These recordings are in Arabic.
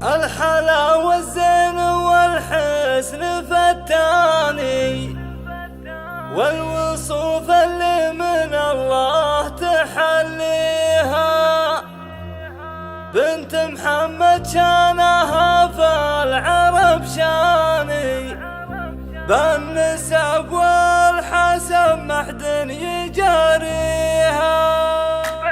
الحلا والزين والحسن فتاني، والوصوف اللي من الله تحليها. بنت محمد شانها في العرب شاني، بالنسب والحسب ما حد يجاريها.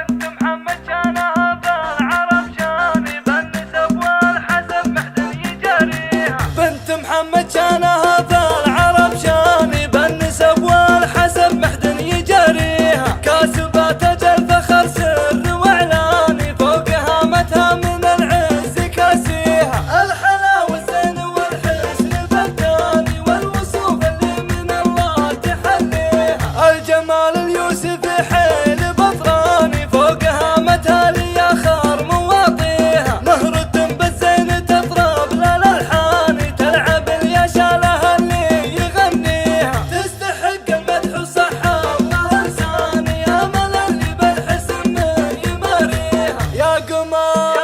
بنت محمد شانها في العرب شاني، بالنسب والحسب ما حد يجاريها. بنت محمد شانها في العرب شاني، بالنسب والحسب ما حد يجاريها. كاسبات اجل فخر سر واعلاني، فوق هامتها من العز كاسيها. الحلا والزين والحسن فتاني، والوصوف اللي من الله تحليها. الجمال اليوسف حيل بطراني، فوق هامتها لياخر مواطيها. مهرة بالزين تطرب للالحان، تلعب اليشا لها اللي يغنيها. تستحق المدح وصحة الله لساني، امل اللي بالحسن من يماريها. يا قمر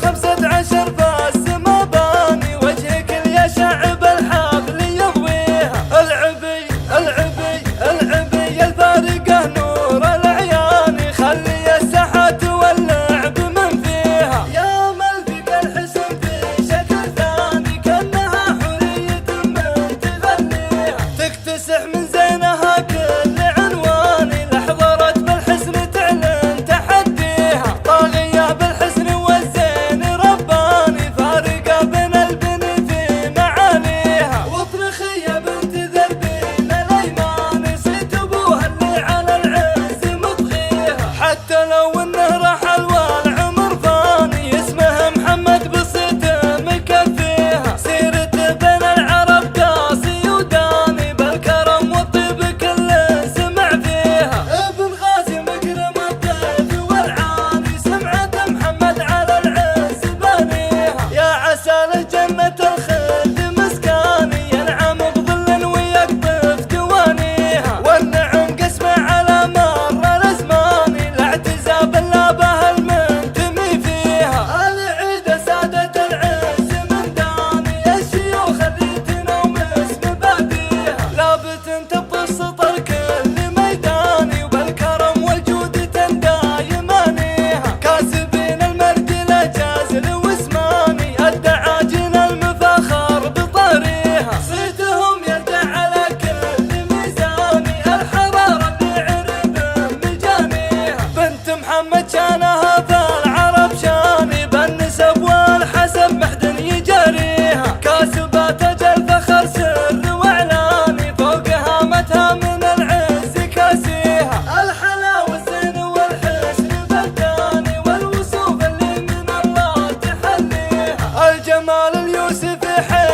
15 فالسما باني، وجهك اليشع بالحبل يضويها. العبي الفارقة نور العيان، خلي الساحات واللعب من فيها. يا ملفق الحسن في شكل ثاني، كأنها حورية من تغنيها. تكتسح من زينها كل عنواني، لحضرت بالحسن تعلن تحديها. طاغية بالحسن والزين رباني، فارقة بين البن في معانيها. واطرخية بنت ذربين الايمان، صيت ابوها اللي على العز مطغيها. حتى لو انه رحل والعمر فاني، اسمه محمد بصيت مكفيها. سيرته بين العرب قاسي وداني، بالكرم والطيب كل سمع فيها. ابن غازي مكرم الضيف والعاني، سمعة محمد على العز بانيها. يا عسى له جنة الخلد مسكاني، ينعم بظل ويقطف دوانيها. والنعم قسمه على مر الازمان، لا اعتزاب الا به المنتمي فيها. العيد سادة العز من داني، الشيوخ اللي تنوم اسم باديها. لابت تبطي السطر كل ميداني، وبالكرم والجود تندايمانيها. كاسبين المرد الاجازل واسماني، الدعاجن المفاخر بطاريها. صيتهم يرجع على كل ميزاني، الحرارة اللي عرب مجانيها. بنت محمد شانها في العرب شاني، بالنسب والحسب ما حد يجاريها. كاسبات اجل فخر سر واعلاني، فوق هامتها من العز كاسيها. الحلا والزين والحسن فتاني، والوصوف اللي من الله تحليها. الجمال اليوسف حيل